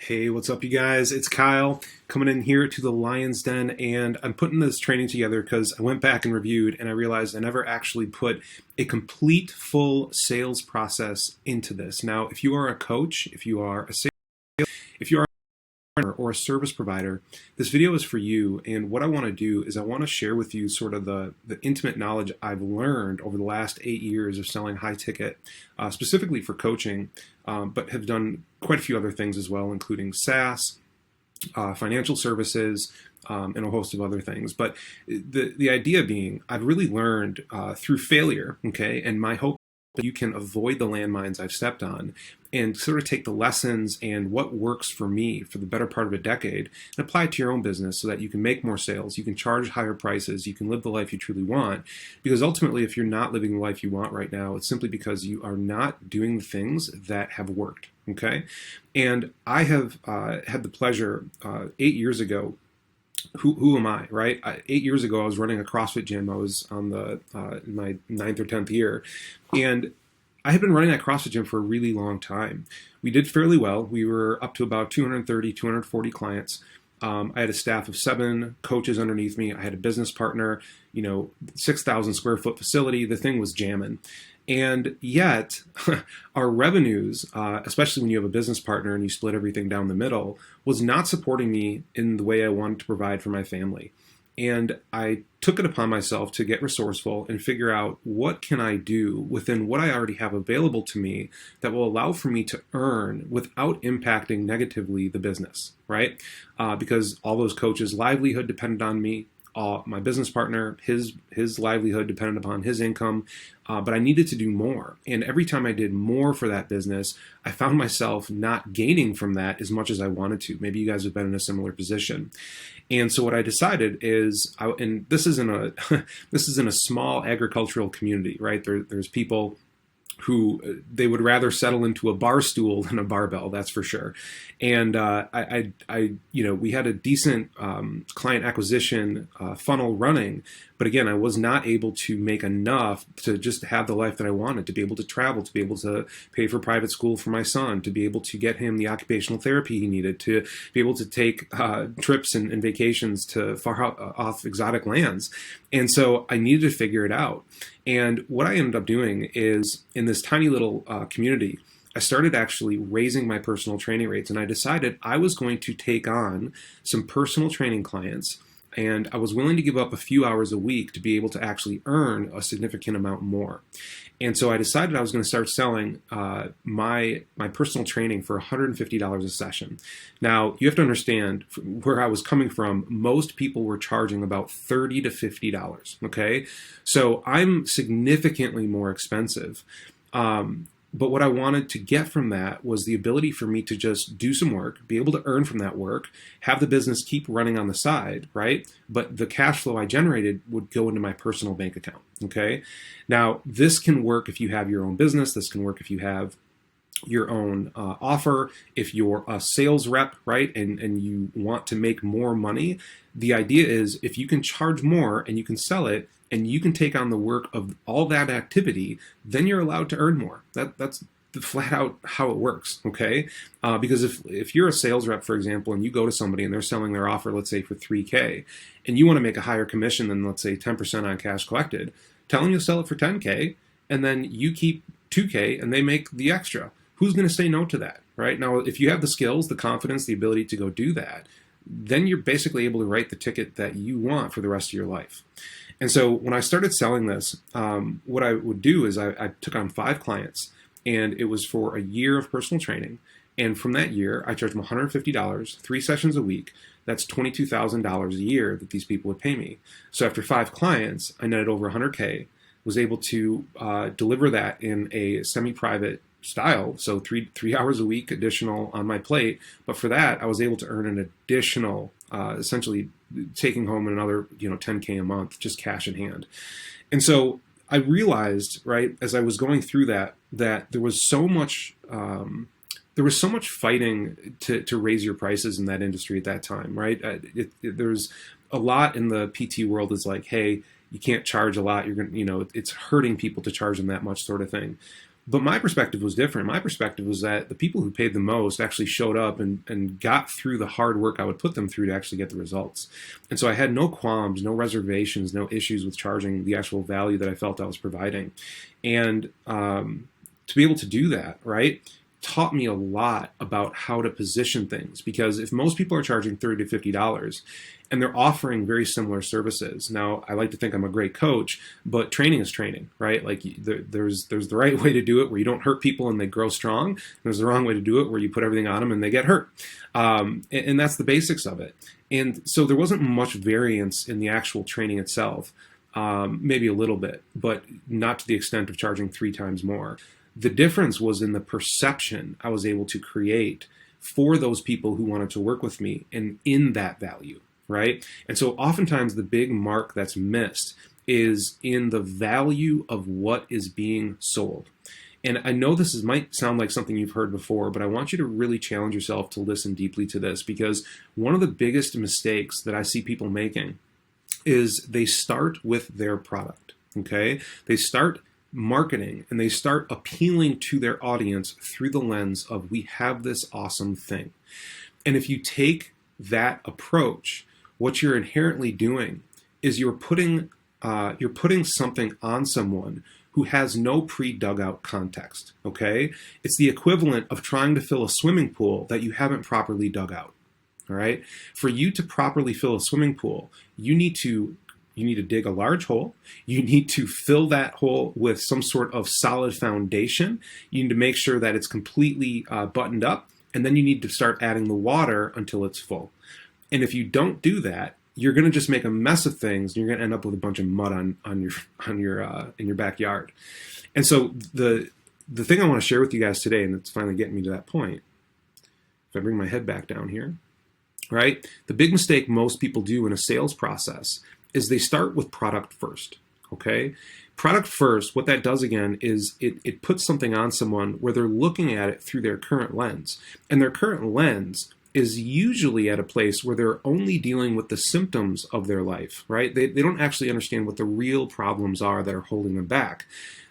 Hey, what's up, you guys? It's Kyle coming in here to the Lion's Den, and I'm putting this training together because I went back and reviewed, and I realized I never actually put a complete full sales process into this. Now, if you are a coach, if you are a sales, if you are or a service provider, this video is for you. And what I want to do is I want to share with you sort of the intimate knowledge I've learned over the last 8 years of selling high ticket, specifically for coaching, but have done quite a few other things as well, including SaaS, financial services, and a host of other things. But the idea being, I've really learned through failure, okay, and my hope that you can avoid the landmines I've stepped on and sort of take the lessons and what works for me for the better part of a decade and apply it to your own business so that you can make more sales, you can charge higher prices, you can live the life you truly want. Because ultimately, if you're not living the life you want right now, it's simply because you are not doing the things that have worked, okay? And I have had the pleasure 8 years ago. Who am I, right? 8 years ago, I was running a CrossFit gym. I was on in my 9th or 10th year, and I had been running that CrossFit gym for a really long time. We did fairly well. We were up to about 230, 240 clients. I had a staff of 7 coaches underneath me. I had a business partner, 6,000 square foot facility. The thing was jamming. And yet, our revenues, especially when you have a business partner and you split everything down the middle, was not supporting me in the way I wanted to provide for my family. And I took it upon myself to get resourceful and figure out what can I do within what I already have available to me that will allow for me to earn without impacting negatively the business, right? Because all those coaches' livelihood depended on me. My business partner, his livelihood depended upon his income, but I needed to do more. And every time I did more for that business, I found myself not gaining from that as much as I wanted to. Maybe you guys have been in a similar position. And so what I decided is, and this is in a this is in a small agricultural community, right? There's people who they would rather settle into a bar stool than a barbell, that's for sure. And we had a decent client acquisition funnel running, but again, I was not able to make enough to just have the life that I wanted, to be able to travel, to be able to pay for private school for my son, to be able to get him the occupational therapy he needed, to be able to take trips and vacations to far off exotic lands. And so I needed to figure it out. And what I ended up doing is, in this tiny little community, I started actually raising my personal training rates, and I decided I was going to take on some personal training clients, and I was willing to give up a few hours a week to be able to actually earn a significant amount more. And so I decided I was going to start selling my personal training for $150 a session. Now, you have to understand where I was coming from. Most people were charging about $30 to $50, okay? So I'm significantly more expensive. But what I wanted to get from that was the ability for me to just do some work, be able to earn from that work, have the business keep running on the side, right? But the cash flow I generated would go into my personal bank account, okay? Now, this can work if you have your own business. This can work if you have your own offer. If you're a sales rep, right, and you want to make more money, the idea is if you can charge more and you can sell it, and you can take on the work of all that activity, then you're allowed to earn more. That's flat out how it works, okay? Because if you're a sales rep, for example, and you go to somebody and they're selling their offer, let's say for $3K, and you want to make a higher commission than, let's say, 10% on cash collected, tell them you'll sell it for $10K, and then you keep $2K and they make the extra. Who's going to say no to that, right? Now, if you have the skills, the confidence, the ability to go do that, then you're basically able to write the ticket that you want for the rest of your life. And so when I started selling this, what I would do is I took on 5 clients, and it was for a year of personal training. And from that year, I charged them $150, 3 sessions a week. That's $22,000 a year that these people would pay me. So after 5 clients, I netted over $100K, was able to deliver that in a semi-private style, so three hours a week additional on my plate. But for that, I was able to earn an additional, essentially taking home another, $10K a month, just cash in hand. And so I realized, right, as I was going through that there was so much fighting to raise your prices in that industry at that time, right? There's a lot in the PT world is like, hey, you can't charge a lot. You're going, it's hurting people to charge them that much, sort of thing. But my perspective was different. My perspective was that the people who paid the most actually showed up and got through the hard work I would put them through to actually get the results. And so I had no qualms, no reservations, no issues with charging the actual value that I felt I was providing. And to be able to do that, right, taught me a lot about how to position things. Because if most people are charging $30 to $50 and they're offering very similar services, now I like to think I'm a great coach, but training is training, right? Like there's the right way to do it where you don't hurt people and they grow strong. And there's the wrong way to do it where you put everything on them and they get hurt. And that's the basics of it. And so there wasn't much variance in the actual training itself, maybe a little bit, but not to the extent of charging 3 times more. The difference was in the perception I was able to create for those people who wanted to work with me and in that value, right? And so oftentimes the big mark that's missed is in the value of what is being sold. And I know might sound like something you've heard before, but I want you to really challenge yourself to listen deeply to this, because one of the biggest mistakes that I see people making is they start with their product, okay? They start marketing and they start appealing to their audience through the lens of, we have this awesome thing. And if you take that approach, what you're inherently doing is you're putting something on someone who has no pre-dug out context, okay? It's the equivalent of trying to fill a swimming pool that you haven't properly dug out, all right? For you to properly fill a swimming pool, you need to dig a large hole. You need to fill that hole with some sort of solid foundation. You need to make sure that it's completely buttoned up, and then you need to start adding the water until it's full. And if you don't do that, you're going to just make a mess of things, and you're going to end up with a bunch of mud in your backyard. And so the thing I want to share with you guys today, and it's finally getting me to that point, if I bring my head back down here, right? The big mistake most people do in a sales process is they start with product first, okay? Product first, what that does again is it puts something on someone where they're looking at it through their current lens. And their current lens is usually at a place where they're only dealing with the symptoms of their life, right? They don't actually understand what the real problems are that are holding them back.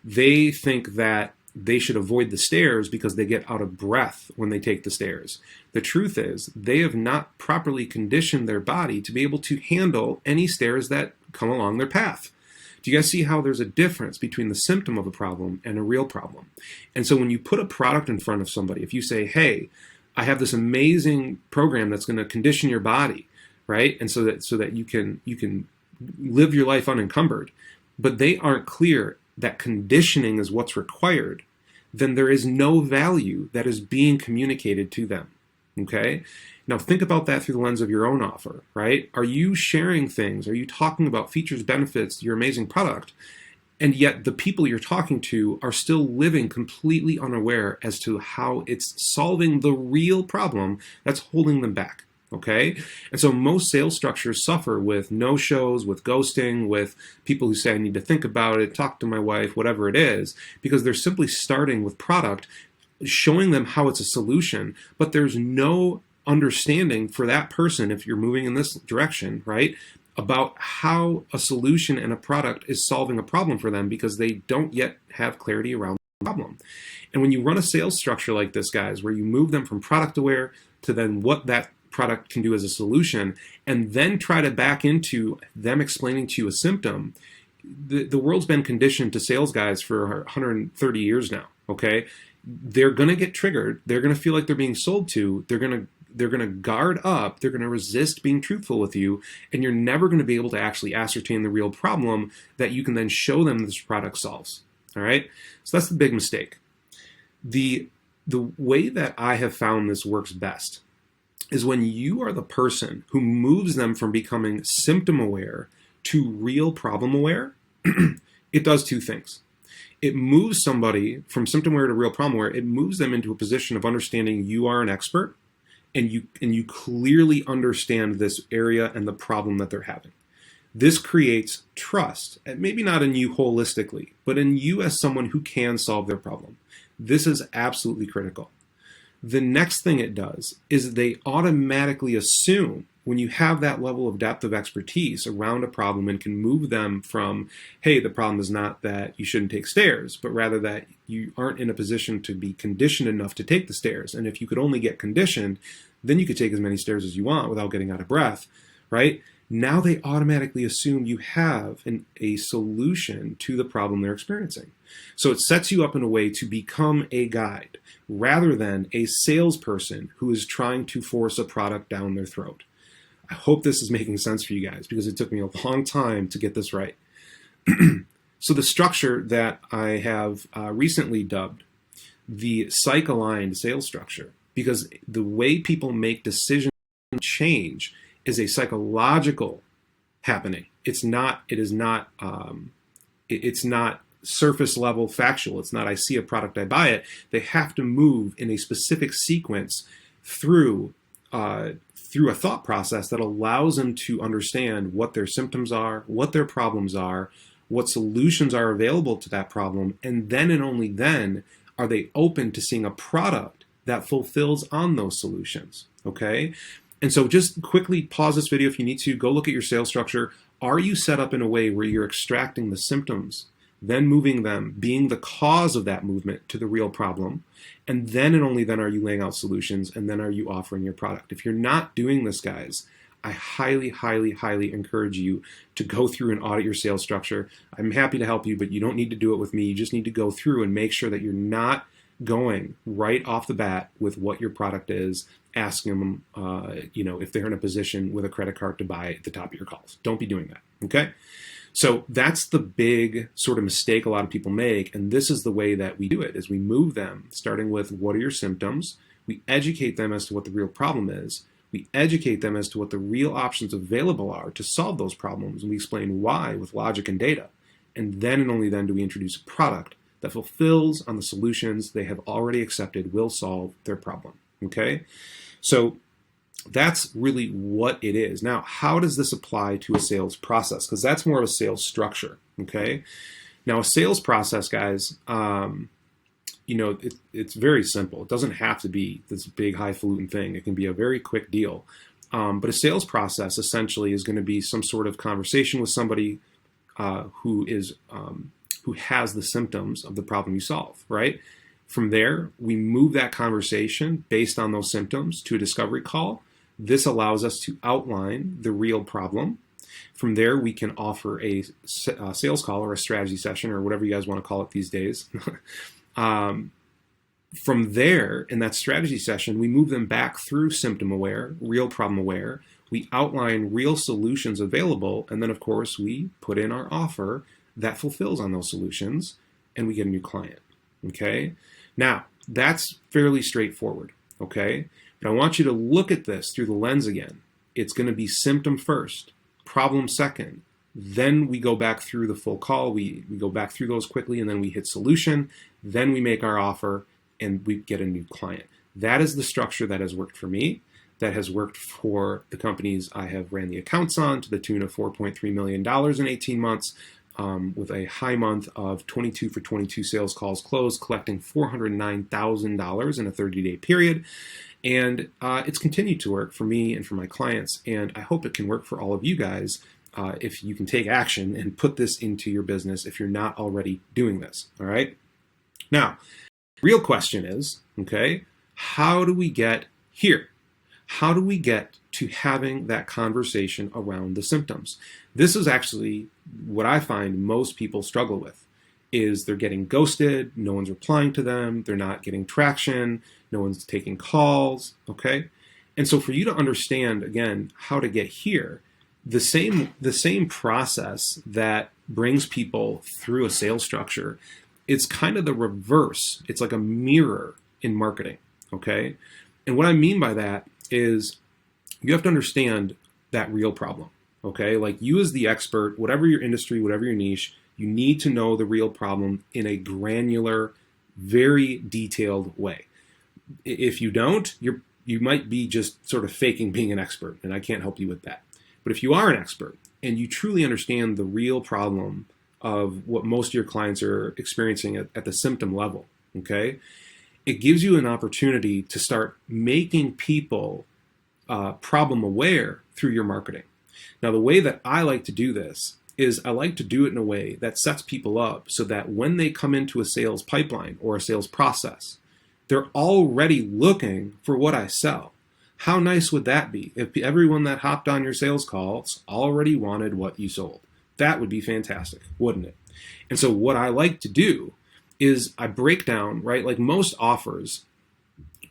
They think that they should avoid the stairs because they get out of breath when they take the stairs. The truth is, they have not properly conditioned their body to be able to handle any stairs that come along their path. Do you guys see how there's a difference between the symptom of a problem and a real problem? And so when you put a product in front of somebody, if you say, hey, I have this amazing program that's going to condition your body, right? And so that you can live your life unencumbered, but they aren't clear that conditioning is what's required, then there is no value that is being communicated to them, okay? Now think about that through the lens of your own offer, right? Are you sharing things? Are you talking about features, benefits, your amazing product? And yet the people you're talking to are still living completely unaware as to how it's solving the real problem that's holding them back. Okay? And so most sales structures suffer with no-shows, with ghosting, with people who say, I need to think about it, talk to my wife, whatever it is, because they're simply starting with product, showing them how it's a solution, but there's no understanding for that person, if you're moving in this direction, right, about how a solution and a product is solving a problem for them, because they don't yet have clarity around the problem. And when you run a sales structure like this, guys, where you move them from product aware to then what that product can do as a solution, and then try to back into them explaining to you a symptom, the world's been conditioned to sales guys for 130 years now, okay? They're going to get triggered. They're going to feel like they're being sold to. They're going to guard up. They're going to resist being truthful with you, and you're never going to be able to actually ascertain the real problem that you can then show them this product solves, all right? So that's the big mistake. The way that I have found this works best is when you are the person who moves them from becoming symptom aware to real problem aware. It does 2 things. It moves somebody from symptom aware to real problem aware. It moves them into a position of understanding you are an expert, and you clearly understand this area and the problem that they're having. This creates trust, and maybe not in you holistically, but in you as someone who can solve their problem. This is absolutely critical. The next thing it does is they automatically assume when you have that level of depth of expertise around a problem and can move them from, hey, the problem is not that you shouldn't take stairs, but rather that you aren't in a position to be conditioned enough to take the stairs. And if you could only get conditioned, then you could take as many stairs as you want without getting out of breath, right? Now they automatically assume you have a solution to the problem they're experiencing. So it sets you up in a way to become a guide rather than a salesperson who is trying to force a product down their throat. I hope this is making sense for you guys because it took me a long time to get this right. So the structure that I have recently dubbed the psych-aligned sales structure, because the way people make decisions change is a psychological happening. It's not surface level factual. It's not I see a product, I buy it. They have to move in a specific sequence through a thought process that allows them to understand what their symptoms are, what their problems are, what solutions are available to that problem, and then and only then are they open to seeing a product that fulfills on those solutions, okay? And so just quickly pause this video if you need to, go look at your sales structure. Are you set up in a way where you're extracting the symptoms, then moving them, being the cause of that movement to the real problem, and then and only then are you laying out solutions, and then are you offering your product? If you're not doing this, guys, I highly, highly, highly encourage you to go through and audit your sales structure. I'm happy to help you, but you don't need to do it with me. You just need to go through and make sure that you're not going right off the bat with what your product is, asking them, if they're in a position with a credit card to buy at the top of your calls. Don't be doing that, okay? So that's the big sort of mistake a lot of people make, and this is the way that we do it, is we move them, starting with what are your symptoms, we educate them as to what the real problem is, we educate them as to what the real options available are to solve those problems, and we explain why with logic and data, and then and only then do we introduce a product that fulfills on the solutions they have already accepted will solve their problem, okay? So that's really what it is. Now, how does this apply to a sales process? Because that's more of a sales structure, okay? Now, a sales process, guys, it's very simple. It doesn't have to be this big highfalutin thing. It can be a very quick deal. But a sales process essentially is going to be some sort of conversation with somebody who has the symptoms of the problem you solve, right? From there, we move that conversation based on those symptoms to a discovery call. This allows us to outline the real problem. From there, we can offer a sales call or a strategy session or whatever you guys want to call it these days. From there, in that strategy session, we move them back through symptom aware, real problem aware. We outline real solutions available, and then, of course, we put in our offer that fulfills on those solutions, and we get a new client, okay? Now, that's fairly straightforward, okay? But I want you to look at this through the lens again. It's going to be symptom first, problem second. Then we go back through the full call. We go back through those quickly, and then we hit solution. Then we make our offer, and we get a new client. That is the structure that has worked for me, that has worked for the companies I have ran the accounts on to the tune of $4.3 million in 18 months, with a high month of 22 for 22 sales calls closed, collecting $409,000 in a 30-day period. And it's continued to work for me and for my clients, and I hope it can work for all of you guys if you can take action and put this into your business if you're not already doing this, all right? Now, real question is, okay, how do we get here? How do we get to having that conversation around the symptoms? This is actually what I find most people struggle with, is they're getting ghosted, no one's replying to them, they're not getting traction, no one's taking calls, okay? And so for you to understand, again, how to get here, the same process that brings people through a sales structure, it's kind of the reverse. It's like a mirror in marketing, okay? And what I mean by that is you have to understand that real problem, okay? Like you as the expert, whatever your industry, whatever your niche, you need to know the real problem in a granular, very detailed way. If you don't, you might be just sort of faking being an expert, and I can't help you with that. But if you are an expert and you truly understand the real problem of what most of your clients are experiencing at the symptom level, okay? it gives you an opportunity to start making people problem aware through your marketing. Now, the way that I like to do this is I like to do it in a way that sets people up so that when they come into a sales pipeline or a sales process, they're already looking for what I sell. How nice would that be if everyone that hopped on your sales calls already wanted what you sold? That would be fantastic, wouldn't it? And so what I like to do is I break down, right? Like most offers,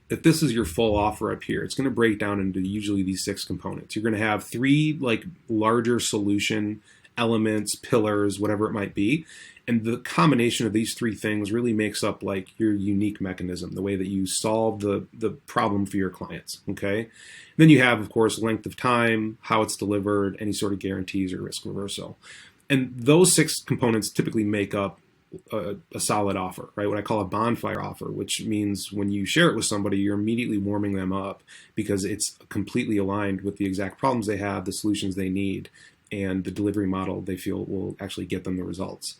if this is your full offer up here, it's going to break down into usually these 6 components. You're going to have 3 like larger solution elements, pillars, whatever it might be. And the combination of these 3 things really makes up like your unique mechanism, the way that you solve the problem for your clients, okay? Then you have, of course, length of time, how it's delivered, any sort of guarantees or risk reversal. And those 6 components typically make up a solid offer, right? What I call a bonfire offer, which means when you share it with somebody, you're immediately warming them up because it's completely aligned with the exact problems they have, the solutions they need, and the delivery model they feel will actually get them the results.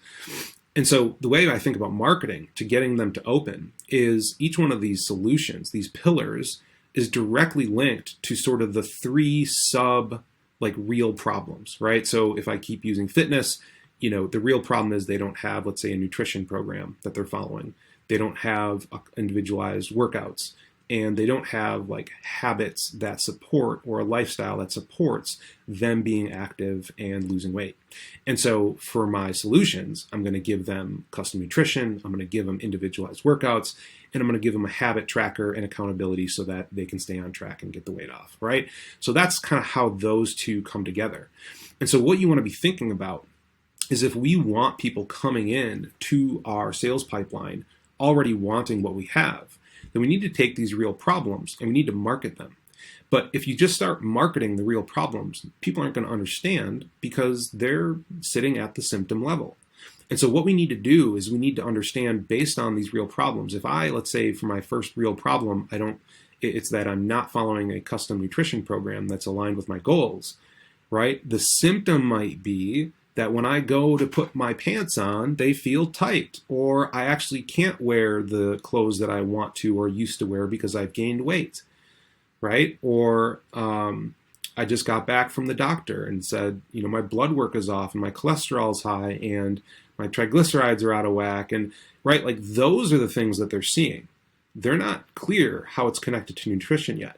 And so the way I think about marketing to getting them to open is each one of these solutions, these pillars, is directly linked to sort of the 3 sub like real problems, right? So if I keep using fitness, the real problem is they don't have, let's say, a nutrition program that they're following. They don't have individualized workouts, and they don't have like habits that support or a lifestyle that supports them being active and losing weight. And so for my solutions, I'm going to give them custom nutrition, I'm going to give them individualized workouts, and I'm going to give them a habit tracker and accountability so that they can stay on track and get the weight off, right? So that's kind of how those 2 come together. And so what you want to be thinking about is if we want people coming in to our sales pipeline already wanting what we have, then we need to take these real problems and we need to market them. But if you just start marketing the real problems, people aren't going to understand because they're sitting at the symptom level. And so what we need to do is we need to understand based on these real problems. If let's say for my first real problem, it's that I'm not following a custom nutrition program that's aligned with my goals, right? The symptom might be that when I go to put my pants on, they feel tight, or I actually can't wear the clothes that I want to or used to wear because I've gained weight, right? Or I just got back from the doctor and said, my blood work is off and my cholesterol's high and my triglycerides are out of whack. And right, like those are the things that they're seeing. They're not clear how it's connected to nutrition yet.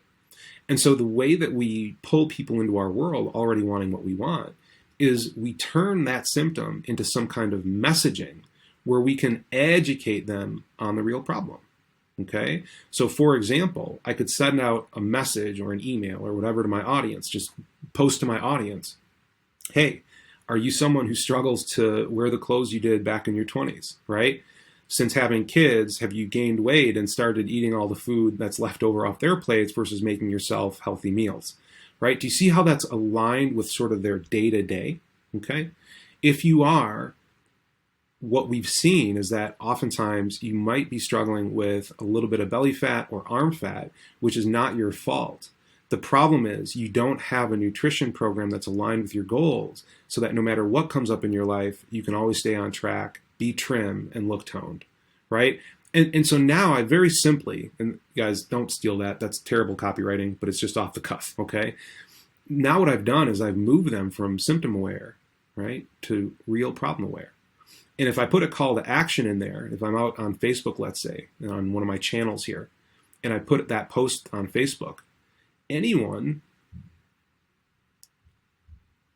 And so the way that we pull people into our world already wanting what we want is we turn that symptom into some kind of messaging where we can educate them on the real problem, okay? So for example, I could send out a message or an email or whatever to my audience, just post to my audience, hey, are you someone who struggles to wear the clothes you did back in your 20s, right? Since having kids, have you gained weight and started eating all the food that's left over off their plates versus making yourself healthy meals? Right? Do you see how that's aligned with sort of their day-to-day? Okay? If you are, what we've seen is that oftentimes you might be struggling with a little bit of belly fat or arm fat, which is not your fault. The problem is you don't have a nutrition program that's aligned with your goals so that no matter what comes up in your life, you can always stay on track, be trim, and look toned, right? And so now I very simply, and guys, don't steal that. That's terrible copywriting, but it's just off the cuff, okay? Now what I've done is I've moved them from symptom aware, right, to real problem aware. And if I put a call to action in there, if I'm out on Facebook, let's say, on one of my channels here, and I put that post on Facebook, anyone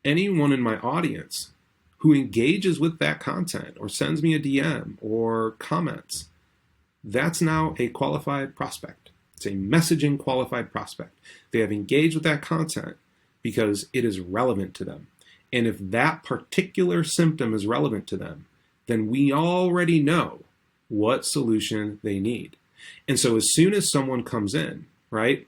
in my audience who engages with that content or sends me a DM or comments, that's now a qualified prospect. It's a messaging qualified prospect. They have engaged with that content because it is relevant to them. And if that particular symptom is relevant to them, then we already know what solution they need. And so as soon as someone comes in, right,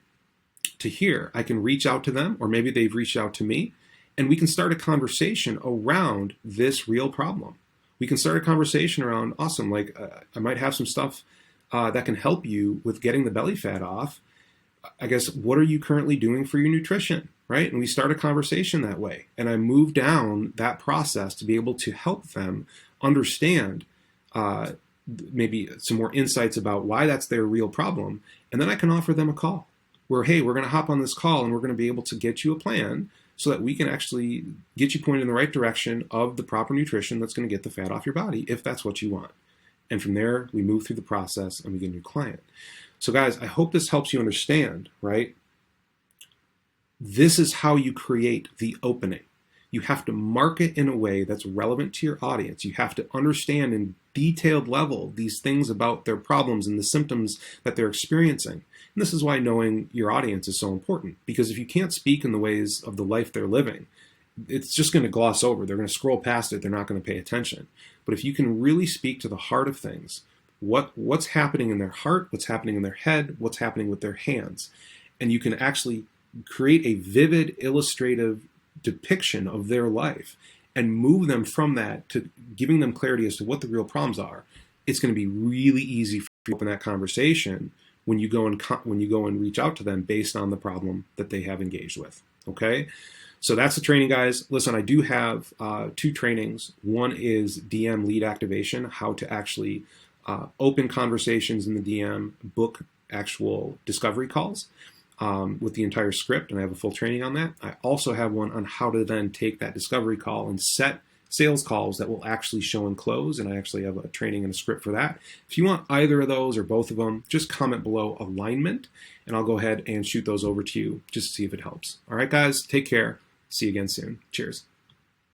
to here, I can reach out to them, or maybe they've reached out to me, and we can start a conversation around this real problem. We can start a conversation around, awesome, like I might have some stuff that can help you with getting the belly fat off. I guess, what are you currently doing for your nutrition, right? And we start a conversation that way. And I move down that process to be able to help them understand maybe some more insights about why that's their real problem. And then I can offer them a call where, hey, we're going to hop on this call and we're going to be able to get you a plan so that we can actually get you pointed in the right direction of the proper nutrition that's going to get the fat off your body, if that's what you want. And from there, we move through the process and we get a new client. So guys, I hope this helps you understand, right? This is how you create the opening. You have to market in a way that's relevant to your audience. You have to understand in detailed level these things about their problems and the symptoms that they're experiencing. And this is why knowing your audience is so important, because if you can't speak in the ways of the life they're living, it's just going to gloss over. They're going to scroll past it. They're not going to pay attention. But if you can really speak to the heart of things, what's happening in their heart, what's happening in their head, what's happening with their hands, and you can actually create a vivid, illustrative depiction of their life and move them from that to giving them clarity as to what the real problems are, it's going to be really easy for you to open that conversation when you go and reach out to them based on the problem that they have engaged with. Okay, so that's the training, guys. Listen, I do have 2 trainings. One is DM lead activation, how to actually open conversations in the DM, book actual discovery calls with the entire script, and I have a full training on that. I also have one on how to then take that discovery call and set sales calls that will actually show and close, and I actually have a training and a script for that. If you want either of those or both of them, just comment below alignment, and I'll go ahead and shoot those over to you just to see if it helps. All right, guys, take care. See you again soon. Cheers.